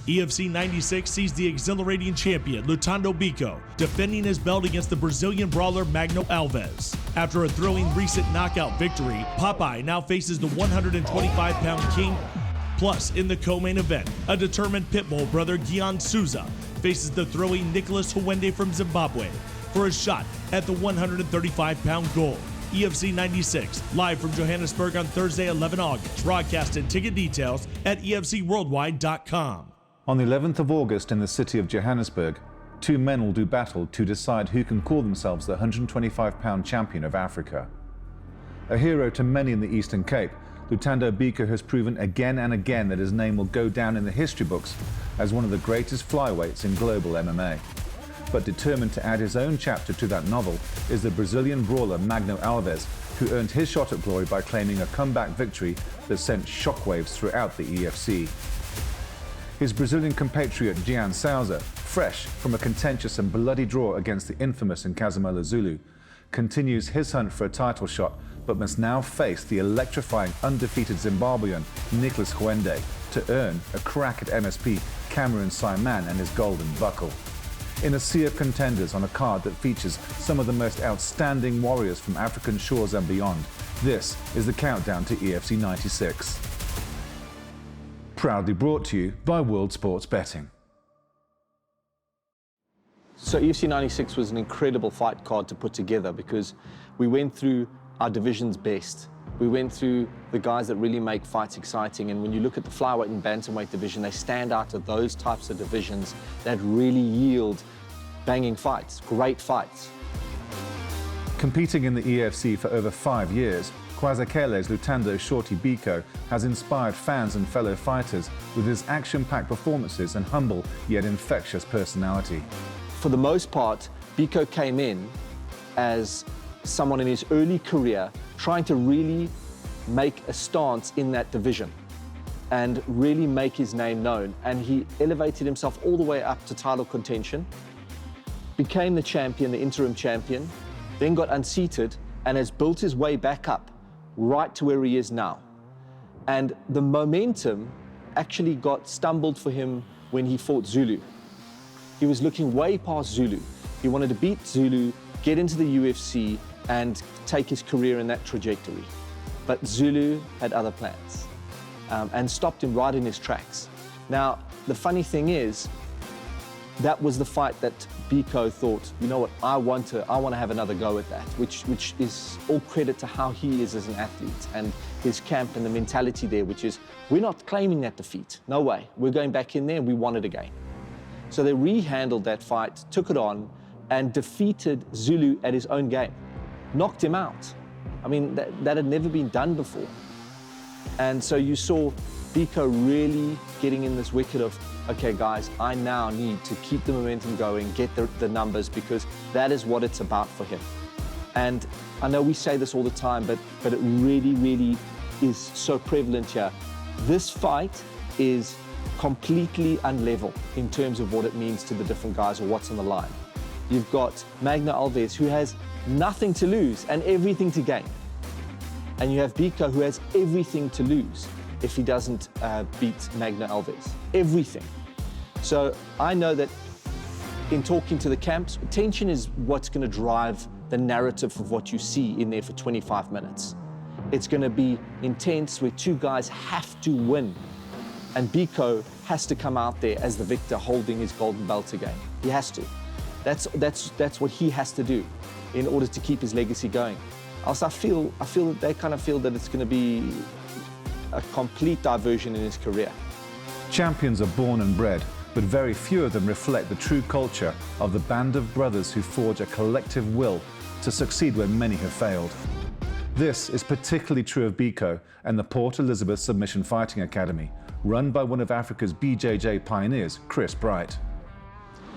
EFC 96 sees the exhilarating champion Lutando Biko defending his belt against the Brazilian brawler Magno Alves. After a thrilling recent knockout victory, Popeye now faces the 125-pound king. Plus, in the co-main event, a determined pitbull brother Gian Souza faces the thrilling Nicholas Huwende from Zimbabwe for a shot at the 135-pound gold. EFC 96, live from Johannesburg on Thursday, 11 August. Broadcast and ticket details at efcworldwide.com. On the 11th of August in the city of Johannesburg, two men will do battle to decide who can call themselves the 125-pound champion of Africa. A hero to many in the Eastern Cape, Lutando Biko has proven again and again that his name will go down in the history books as one of the greatest flyweights in global MMA. But determined to add his own chapter to that novel is the Brazilian brawler Magno Alves, who earned his shot at glory by claiming a comeback victory that sent shockwaves throughout the EFC. His Brazilian compatriot Gian Souza, fresh from a contentious and bloody draw against the infamous Nkazamola Zulu, continues his hunt for a title shot, but must now face the electrifying undefeated Zimbabwean Nicholas Huwende to earn a crack at MSP Cameron Simon and his golden buckle. In a sea of contenders on a card that features some of the most outstanding warriors from African shores and beyond, this is the countdown to EFC 96. Proudly brought to you by World Sports Betting. So EFC 96 was an incredible fight card to put together because we went through our division's best. We went through the guys that really make fights exciting, and when you look at the flyweight and bantamweight division, they stand out of those types of divisions that really yield banging fights, great fights. Competing in the EFC for over 5 years, Kwazakele's Lutando Shorty Biko has inspired fans and fellow fighters with his action-packed performances and humble yet infectious personality. For the most part, Biko came in as someone in his early career trying to really make a stance in that division and really make his name known. And he elevated himself all the way up to title contention, became the champion, the interim champion, then got unseated and has built his way back up right to where he is now. And the momentum actually got stumbled for him when he fought Zulu. He was looking way past Zulu. He wanted to beat Zulu, get into the UFC, and take his career in that trajectory. But Zulu had other plans and stopped him right in his tracks. Now, the funny thing is, that was the fight that Biko thought, you know what, I want to have another go at that, which is all credit to how he is as an athlete and his camp and the mentality there, which is, we're not claiming that defeat. No way. We're going back in there and we want it again. So they rehandled that fight, took it on, and defeated Zulu at his own game. Knocked him out. I mean, that had never been done before. And so you saw Biko really getting in this wicket of, okay, guys, I now need to keep the momentum going, get the numbers, because that is what it's about for him. And I know we say this all the time, but it really, really is so prevalent here. This fight is completely unlevel in terms of what it means to the different guys or what's on the line. You've got Magno Alves, who has nothing to lose and everything to gain. And you have Biko, who has everything to lose if he doesn't beat Magno Alves. Everything. So I know that in talking to the camps, tension is what's going to drive the narrative of what you see in there for 25 minutes. It's going to be intense where two guys have to win. And Biko has to come out there as the victor holding his golden belt again. He has to. That's what he has to do in order to keep his legacy going. Else I feel that they kind of feel that it's going to be a complete diversion in his career. Champions are born and bred, but very few of them reflect the true culture of the band of brothers who forge a collective will to succeed when many have failed. This is particularly true of Biko and the Port Elizabeth Submission Fighting Academy, run by one of Africa's BJJ pioneers, Chris Bright.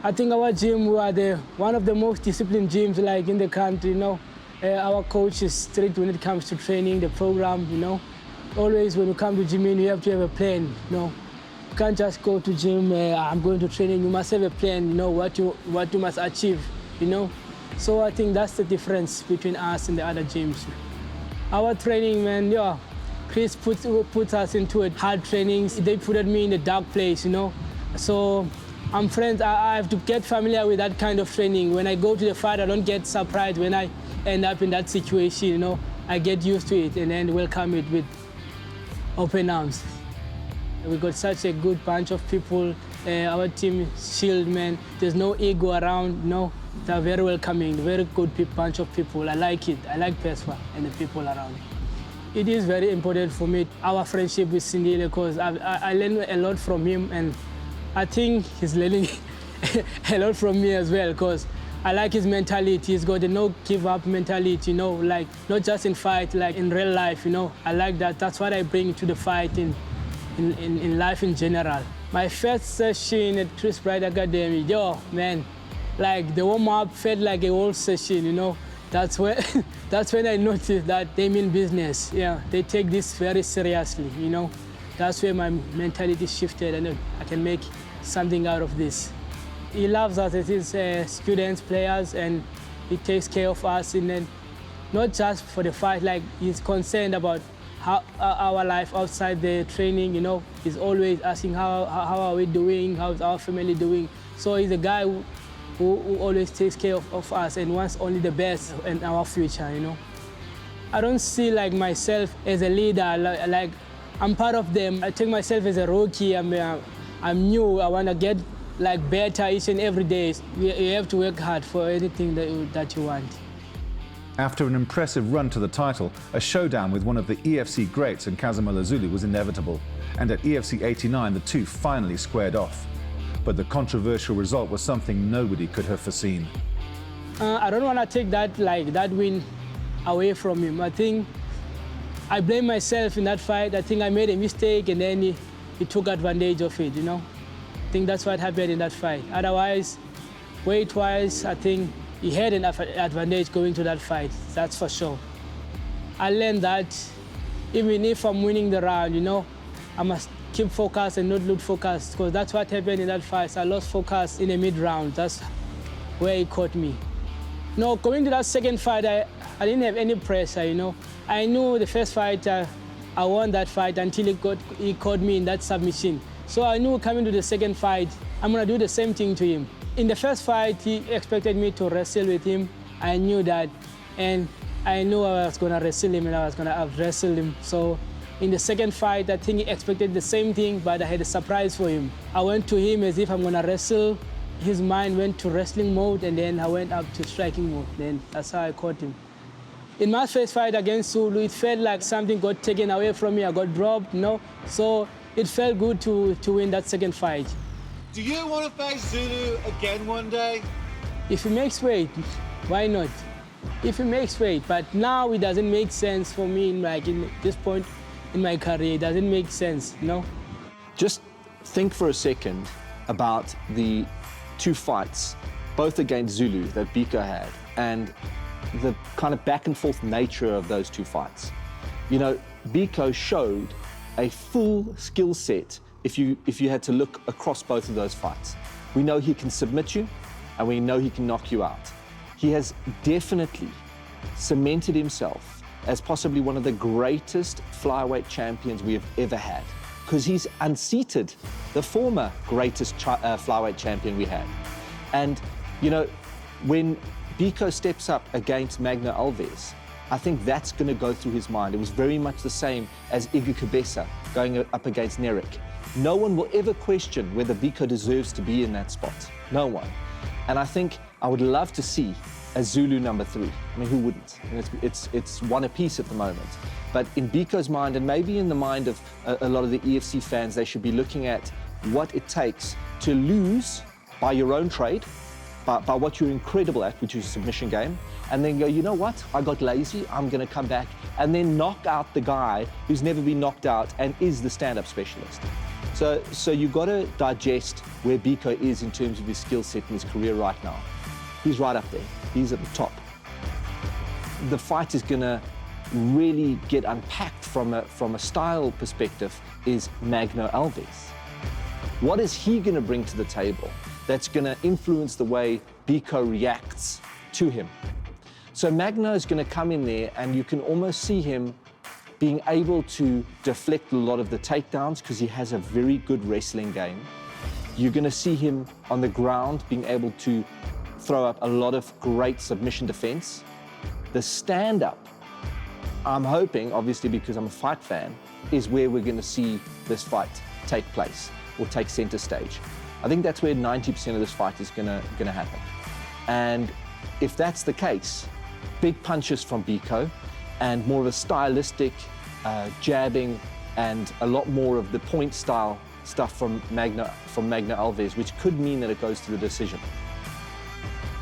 I think our gym, we are one of the most disciplined gyms like in the country, you know. Our coach is strict when it comes to training, the program, you know. Always when you come to gym, you have to have a plan, you know. You can't just go to gym, I'm going to training, you must have a plan, you know, what you must achieve, you know. So I think that's the difference between us and the other gyms. Our training, man, yeah, Chris puts us into hard trainings. They put me in a dark place, you know. So I'm friends. I have to get familiar with that kind of training. When I go to the fight, I don't get surprised when I end up in that situation, you know. I get used to it and then welcome it with open arms. We got such a good bunch of people. Our team is chilled, man. There's no ego around, no. They're very welcoming, very good bunch of people. I like it. I like Peswa and the people around. It is very important for me, our friendship with Sindile, because I learned a lot from him, and I think he's learning a lot from me as well, because I like his mentality. He's got a no give up mentality, you know, like not just in fight, like in real life, you know. I like that. That's what I bring to the fight in life in general. My first session at Chris Bright Academy, yo, man, like the warm-up felt like a whole session, you know. That's when I noticed that they mean business. Yeah, they take this very seriously, you know. That's where my mentality shifted, and I can make something out of this. He loves us as his students, players, and he takes care of us, and then not just for the fight, like he's concerned about how our life outside the training, you know. He's always asking how are we doing, how's our family doing. So he's a guy who always takes care of us and wants only the best in our future, you know. I don't see like myself as a leader, like I'm part of them. I take myself as a rookie. I'm new. I want to get like better each and every day. You have to work hard for anything that you want. After an impressive run to the title, a showdown with one of the EFC greats in Kazimierz Zulu was inevitable, and at EFC 89 the two finally squared off. But the controversial result was something nobody could have foreseen. I don't want to take that win away from him. I think I blame myself in that fight. I think I made a mistake, and then he took advantage of it, you know. I think that's what happened in that fight. Otherwise, weight-wise, I think he had an advantage going to that fight, that's for sure. I learned that even if I'm winning the round, you know, I must keep focused and not lose focus, because that's what happened in that fight. I lost focus in the mid-round. That's where he caught me. No, going to that second fight, I didn't have any pressure, you know. I knew the first fight, I won that fight until he caught me in that submission. So I knew coming to the second fight, I'm going to do the same thing to him. In the first fight, he expected me to wrestle with him. I knew that, and I knew I was going to wrestle him, and I was going to out-wrestle him. So in the second fight, I think he expected the same thing, but I had a surprise for him. I went to him as if I'm going to wrestle. His mind went to wrestling mode, and then I went up to striking mode. Then that's how I caught him. In my first fight against Zulu, it felt like something got taken away from me. I got dropped, you know? So it felt good to win that second fight. Do you want to face Zulu again one day? If he makes weight, why not? If he makes weight, but now it doesn't make sense for me in this point in my career. It doesn't make sense, you know? Just think for a second about the two fights, both against Zulu that Biko had, and the kind of back and forth nature of those two fights. You know, Biko showed a full skill set if you had to look across both of those fights. We know he can submit you, and we know he can knock you out. He has definitely cemented himself as possibly one of the greatest flyweight champions we have ever had, because he's unseated the former greatest flyweight champion we had. And, you know, when Biko steps up against Magno Alves, I think that's going to go through his mind. It was very much the same as Igu Kabesa going up against Nerik. No one will ever question whether Biko deserves to be in that spot. No one. And I think I would love to see a Zulu number 3. I mean, who wouldn't? I mean, it's one apiece at the moment. But in Biko's mind, and maybe in the mind of a lot of the EFC fans, they should be looking at what it takes to lose by your own trade, by what you're incredible at, which is submission game, and then go, you know what, I got lazy, I'm going to come back, and then knock out the guy who's never been knocked out and is the stand-up specialist. So you've got to digest where Biko is in terms of his skill set in his career right now. He's right up there. He's at the top. The fight is going to really get unpacked from a style perspective is Magno Alves. What is he going to bring to the table that's going to influence the way Biko reacts to him? So Magno is going to come in there, and you can almost see him being able to deflect a lot of the takedowns because he has a very good wrestling game. You're going to see him on the ground being able to throw up a lot of great submission defense. The stand-up, I'm hoping, obviously because I'm a fight fan, is where we're going to see this fight take place or take center stage. I think that's where 90% of this fight is going to happen. And if that's the case, big punches from Biko and more of a stylistic jabbing and a lot more of the point style stuff from Magno Alves, which could mean that it goes to the decision.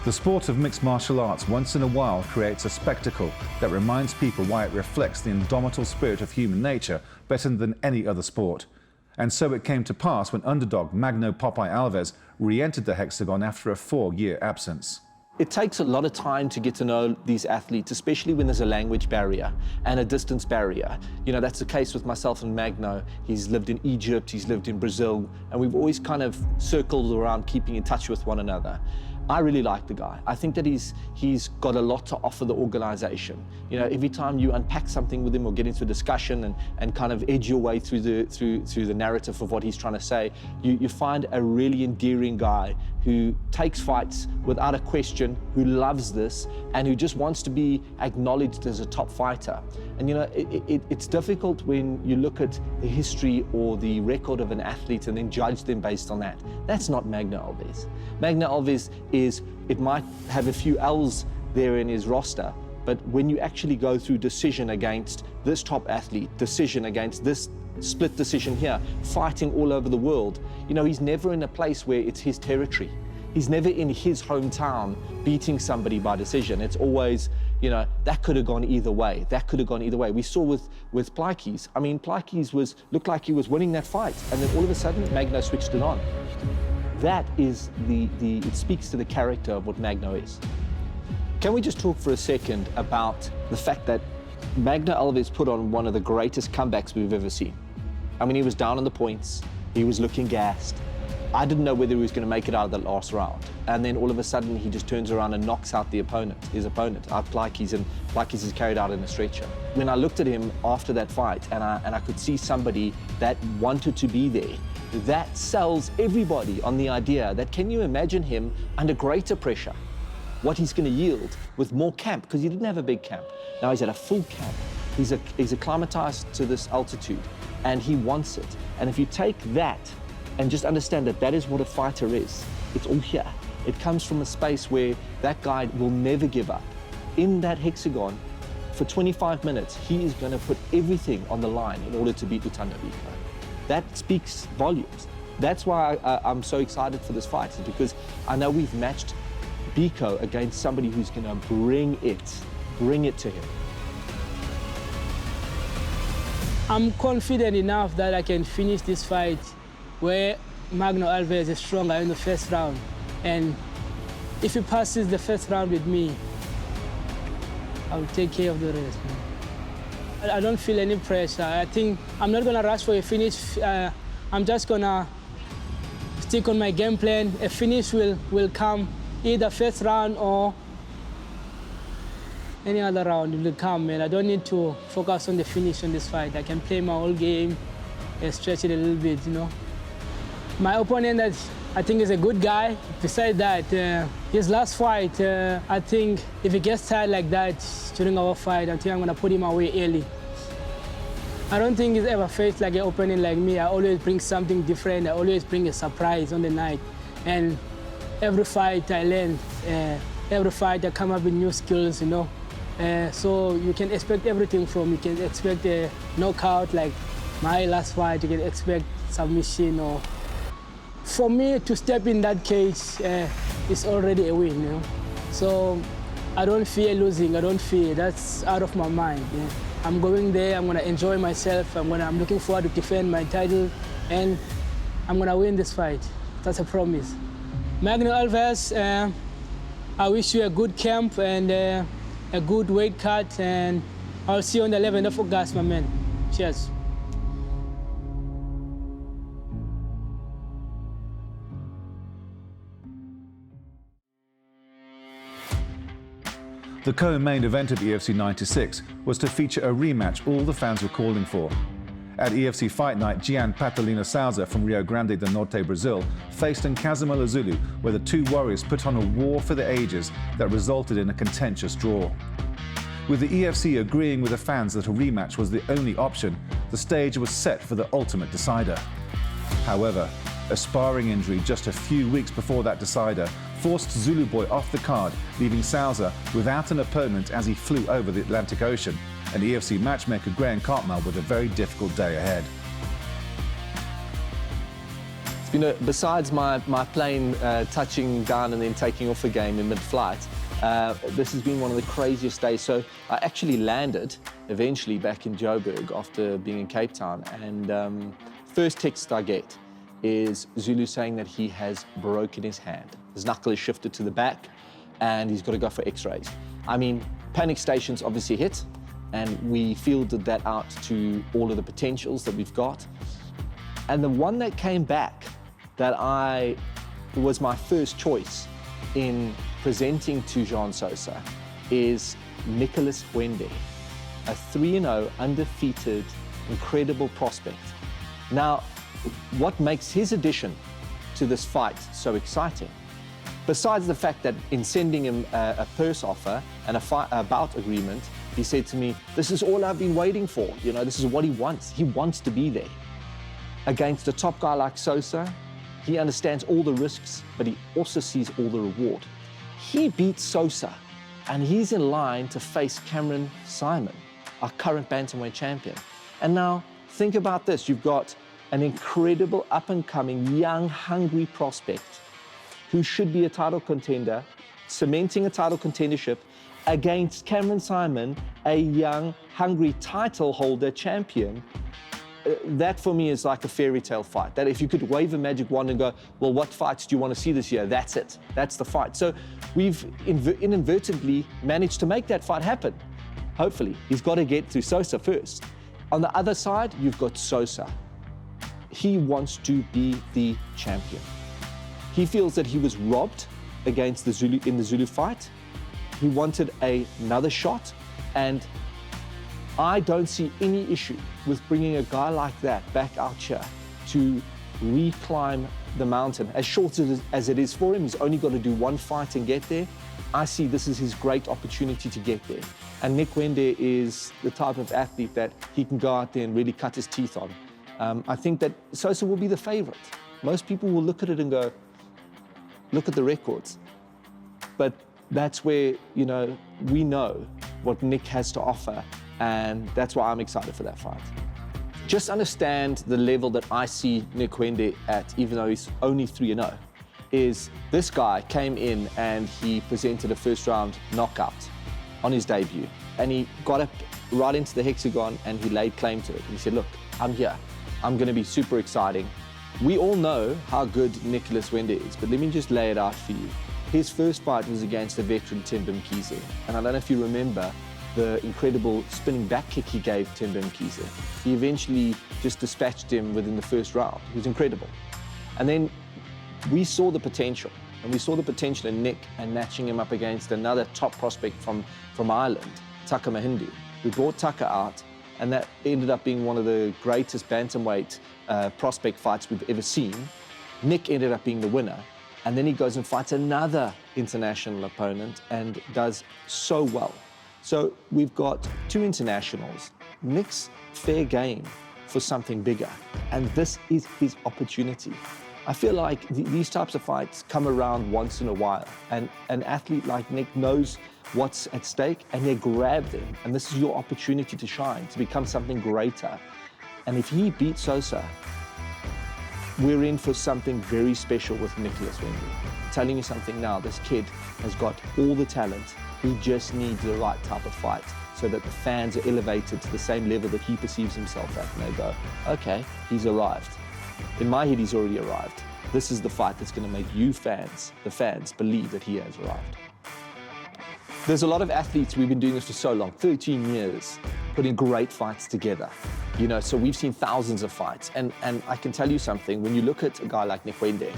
The sport of mixed martial arts once in a while creates a spectacle that reminds people why it reflects the indomitable spirit of human nature better than any other sport. And so it came to pass when underdog Magno Popeye Alves re-entered the Hexagon after a 4-year absence. It takes a lot of time to get to know these athletes, especially when there's a language barrier and a distance barrier. You know, that's the case with myself and Magno. He's lived in Egypt, he's lived in Brazil, and we've always kind of circled around keeping in touch with one another. I really like the guy. I think that he's got a lot to offer the organization. You know, every time you unpack something with him or get into a discussion and kind of edge your way through the narrative of what he's trying to say, you find a really endearing guy who takes fights without a question, who loves this, and who just wants to be acknowledged as a top fighter. And you know, it's difficult when you look at the history or the record of an athlete and then judge them based on that. That's not Magno Alves. Magno Alves it might have a few L's there in his roster, but when you actually go through decision against this top athlete, decision against this split decision here, fighting all over the world, you know, he's never in a place where it's his territory. He's never in his hometown beating somebody by decision. It's always, you know, that could have gone either way. That could have gone either way. We saw with Plaikes. I mean, Plaikes looked like he was winning that fight, and then all of a sudden, Magno switched it on. That is it speaks to the character of what Magno is. Can we just talk for a second about the fact that Magno Alves put on one of the greatest comebacks we've ever seen? I mean, he was down on the points, he was looking gassed. I didn't know whether he was going to make it out of the last round. And then all of a sudden, he just turns around and knocks out his opponent, out Plaikes, and Plaikes is carried out in a stretcher. When I looked at him after that fight, and I could see somebody that wanted to be there, that sells everybody on the idea that, can you imagine him under greater pressure, what he's going to yield with more camp, because he didn't have a big camp. Now he's at a full camp. He's acclimatized to this altitude, and he wants it. And if you take that and just understand that that is what a fighter is, it's all here. It comes from a space where that guy will never give up. In that hexagon, for 25 minutes, he is going to put everything on the line in order to beat Luthando Biko. That speaks volumes. That's why I'm so excited for this fight, is because I know we've matched Biko against somebody who's going to bring it to him. I'm confident enough that I can finish this fight where Magno Alves is stronger in the first round. And if he passes the first round with me, I'll take care of the rest. I don't feel any pressure. I think I'm not gonna rush for a finish. I'm just gonna stick on my game plan. A finish will come either first round or any other round. It will come, and I don't need to focus on the finish on this fight. I can play my whole game and stretch it a little bit, you know. My opponent, that I think, is a good guy. Besides that, his last fight, I think if he gets tired like that during our fight, I think I'm gonna put him away early. I don't think he's ever faced like an opponent like me. I always bring something different. I always bring a surprise on the night. And every fight I learn, every fight I come up with new skills, you know. So you can expect everything from, you can expect a knockout like my last fight, you can expect submission, or for me to step in that cage is already a win, you know. So I don't fear losing, I don't fear, that's out of my mind. Yeah. I'm going there, I'm gonna enjoy myself, I'm looking forward to defend my title, and I'm gonna win this fight. That's a promise. Magno Alves, I wish you a good camp and a good weight cut, and I'll see you on the 11th of August, my man. Cheers. The co-main event of EFC 96 was to feature a rematch all the fans were calling for. At EFC Fight Night, Gian Patalina Souza from Rio Grande do Norte, Brazil, faced Nkazimula Zulu, where the two warriors put on a war for the ages that resulted in a contentious draw. With the EFC agreeing with the fans that a rematch was the only option, the stage was set for the ultimate decider. However, a sparring injury just a few weeks before that decider forced Zulu Boy off the card, leaving Souza without an opponent as he flew over the Atlantic Ocean, and EFC matchmaker Graham Cartmel with a very difficult day ahead. Besides my plane touching down and then taking off again in mid-flight, this has been one of the craziest days. So I actually landed eventually back in Joburg after being in Cape Town, and first text I get is Zulu saying that he has broken his hand. His knuckle is shifted to the back and he's got to go for x-rays. I mean, panic stations obviously hit, and we fielded that out to all of the potentials that we've got. And the one that came back that was my first choice in presenting to Jean Sosa is Nicholas Wende, a 3-0 undefeated, incredible prospect. Now, what makes his addition to this fight so exciting, besides the fact that in sending him a purse offer and a bout agreement, he said to me, this is all I've been waiting for. You know, this is what he wants. He wants to be there. Against a top guy like Sosa, he understands all the risks, but he also sees all the reward. He beats Sosa, and he's in line to face Cameron Simon, our current bantamweight champion. And now, think about this. You've got an incredible up-and-coming, young, hungry prospect who should be a title contender, cementing a title contendership against Cameron Simon, a young, hungry title holder champion. That for me is like a fairy tale fight. That if you could wave a magic wand and go, well, what fights do you want to see this year? That's it. That's the fight. So we've inadvertently managed to make that fight happen. Hopefully. He's got to get to Sosa first. On the other side, you've got Sosa. He wants to be the champion. He feels that he was robbed against the Zulu in the Zulu fight. He wanted another shot, and I don't see any issue with bringing a guy like that back out here to reclimb the mountain. As short as it is for him, he's only got to do one fight and get there. I see this is his great opportunity to get there. And Nick Wende is the type of athlete that he can go out there and really cut his teeth on. I think that Sosa will be the favorite. Most people will look at it and go, look at the records. But that's where, you know, we know what Nick has to offer, and that's why I'm excited for that fight. Just understand the level that I see Nick Wende at, even though he's only 3-0, is this guy came in and he presented a first-round knockout on his debut, and he got up right into the hexagon and he laid claim to it. And he said, look, I'm here. I'm going to be super exciting. We all know how good Nicholas Wende is, but let me just lay it out for you. His first fight was against a veteran, Themba Mkhize. And I don't know if you remember the incredible spinning back kick he gave Themba Mkhize. He eventually just dispatched him within the first round. He was incredible. And then we saw the potential. And we saw the potential in Nick and matching him up against another top prospect from Ireland, Tucker Mahindu. We brought Tucker out, and that ended up being one of the greatest bantamweight prospect fights we've ever seen. Nick ended up being the winner. And then he goes and fights another international opponent and does so well. So we've got two internationals. Nick's fair game for something bigger. And this is his opportunity. I feel like these types of fights come around once in a while. And an athlete like Nick knows what's at stake, and they grab them. And this is your opportunity to shine, to become something greater. And if he beats Sosa, we're in for something very special with Nicholas Wende. I'm telling you something now, this kid has got all the talent. He just needs the right type of fight so that the fans are elevated to the same level that he perceives himself at. And they go, okay, he's arrived. In my head, he's already arrived. This is the fight that's going to make you fans, the fans, believe that he has arrived. There's a lot of athletes, we've been doing this for so long, 13 years, putting great fights together. You know, so we've seen thousands of fights. And I can tell you something, when you look at a guy like Nick Wende,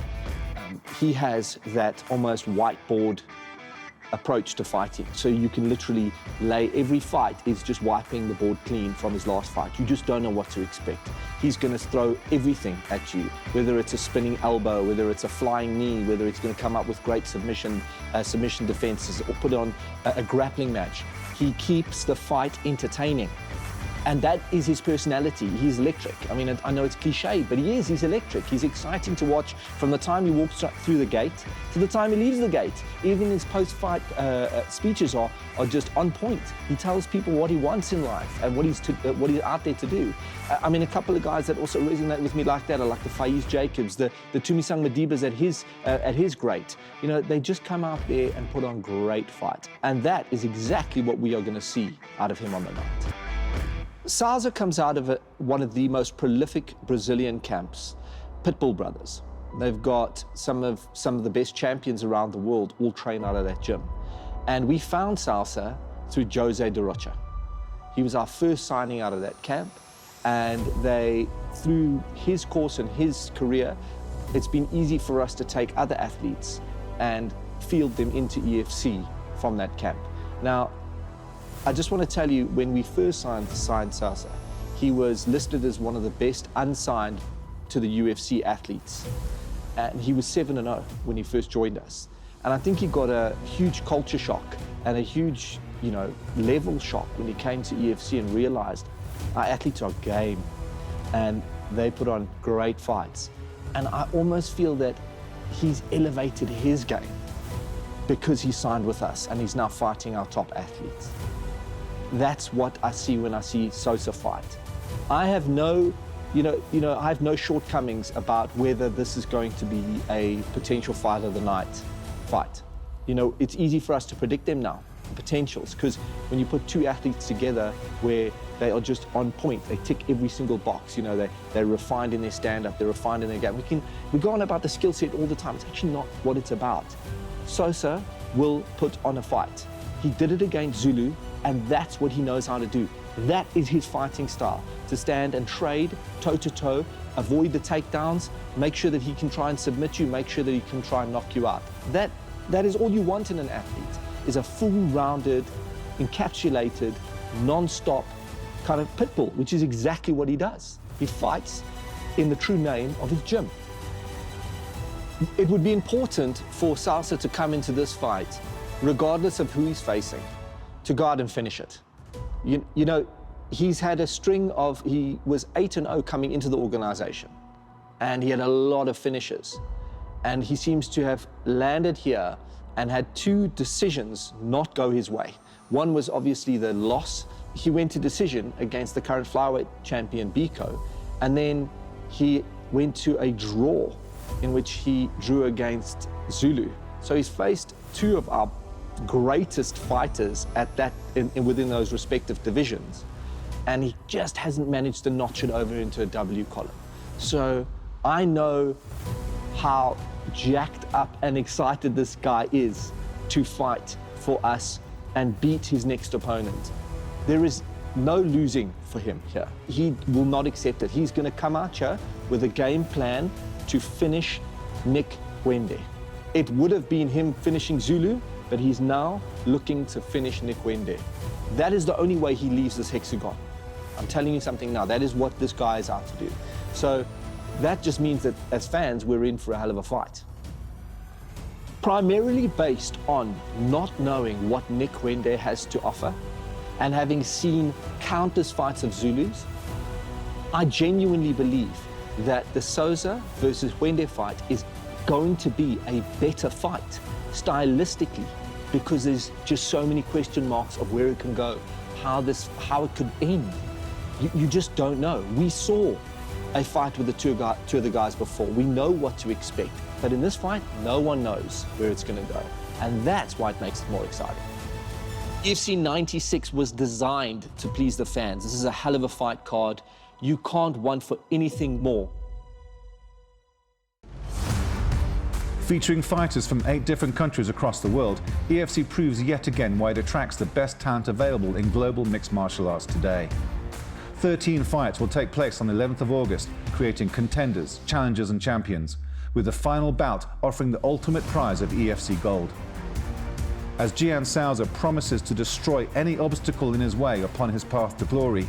he has that almost whiteboard approach to fighting. So you can literally every fight is just wiping the board clean from his last fight. You just don't know what to expect. He's going to throw everything at you, whether it's a spinning elbow, whether it's a flying knee, whether it's going to come up with great submission defenses, or put on a grappling match. He keeps the fight entertaining. And that is his personality. He's electric. I mean, I know it's cliche, but he is. He's electric. He's exciting to watch from the time he walks through the gate to the time he leaves the gate. Even his post-fight speeches are just on point. He tells people what he wants in life and what he's out there to do. I mean, a couple of guys that also resonate with me like that are like the Faiz Jacobs, the Tumisang Madibas at his great. You know, they just come out there and put on great fight. And that is exactly what we are going to see out of him on the night. Salza comes out of one of the most prolific Brazilian camps, Pitbull Brothers. They've got some of the best champions around the world all train out of that gym. And we found Salsa through Jose de Rocha. He was our first signing out of that camp, and through his course and his career, it's been easy for us to take other athletes and field them into EFC from that camp. Now, I just want to tell you, when we first signed Salsa, he was listed as one of the best unsigned to the UFC athletes. And he was 7-0 when he first joined us. And I think he got a huge culture shock and a huge, level shock when he came to EFC and realized our athletes are game and they put on great fights. And I almost feel that he's elevated his game because he signed with us and he's now fighting our top athletes. That's what I see when I see Sosa fight. I have no shortcomings about whether this is going to be a potential fight of the night fight. It's easy for us to predict them now, the potentials, because when you put two athletes together where they are just on point, they tick every single box, they're refined in their stand-up, they're refined in their game. We go on about the skill set all the time. It's actually not what it's about. Sosa will put on a fight. He did it against Zulu, and that's what he knows how to do. That is his fighting style, to stand and trade toe-to-toe, avoid the takedowns, make sure that he can try and submit you, make sure that he can try and knock you out. That is all you want in an athlete, is a full-rounded, encapsulated, non-stop kind of pit bull, which is exactly what he does. He fights in the true name of his gym. It would be important for Salsa to come into this fight, regardless of who he's facing, to go out and finish it. He's had a string of, he was 8-0 coming into the organization, and he had a lot of finishes. And he seems to have landed here and had two decisions not go his way. One was obviously the loss. He went to decision against the current flyweight champion, Biko, and then he went to a draw in which he drew against Zulu. So he's faced two of our greatest fighters within those respective divisions, and he just hasn't managed to notch it over into a W column. So I know how jacked up and excited this guy is to fight for us and beat his next opponent. There is no losing for him here. He will not accept it. He's going to come out here with a game plan to finish Nick Wende. It would have been him finishing Zulu, but he's now looking to finish Nick Wende. That is the only way he leaves this hexagon. I'm telling you something now, that is what this guy is out to do. So that just means that as fans, we're in for a hell of a fight. Primarily based on not knowing what Nick Wende has to offer and having seen countless fights of Zulus, I genuinely believe that the Souza versus Wende fight is going to be a better fight stylistically, because there's just so many question marks of where it can go, how it could end. You just don't know. We saw a fight with the two of the guys before. We know what to expect, but in this fight, no one knows where it's going to go, and that's why it makes it more exciting. EFC 96 was designed to please the fans. This is a hell of a fight card. You can't want for anything more. Featuring fighters from 8 different countries across the world, EFC proves yet again why it attracts the best talent available in global mixed martial arts today. 13 fights will take place on the 11th of August, creating contenders, challengers and champions, with the final bout offering the ultimate prize of EFC Gold. As Gian Souza promises to destroy any obstacle in his way upon his path to glory,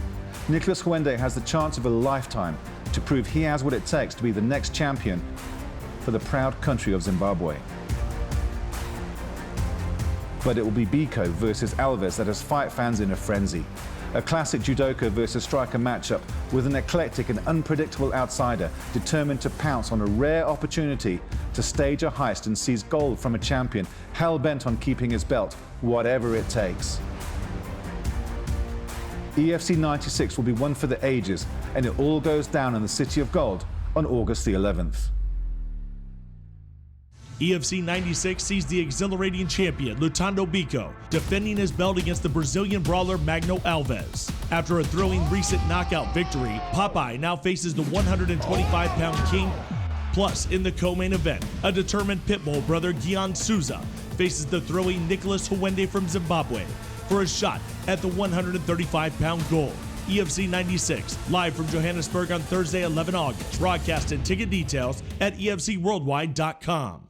Nicholas Huende has the chance of a lifetime to prove he has what it takes to be the next champion for the proud country of Zimbabwe. But it will be Biko versus Alves that has fight fans in a frenzy. A classic judoka versus striker matchup with an eclectic and unpredictable outsider determined to pounce on a rare opportunity to stage a heist and seize gold from a champion hell-bent on keeping his belt, whatever it takes. EFC 96 will be one for the ages, and it all goes down in the City of Gold on August the 11th. EFC 96 sees the exhilarating champion Lutando Biko defending his belt against the Brazilian brawler Magno Alves. After a thrilling recent knockout victory, Popeye now faces the 125-pound king. Plus, in the co-main event, a determined pitbull brother Gian Souza faces the thrilling Nicholas Huende from Zimbabwe for a shot at the 135-pound gold. EFC 96, live from Johannesburg on Thursday, 11 August. Broadcast and ticket details at efcworldwide.com.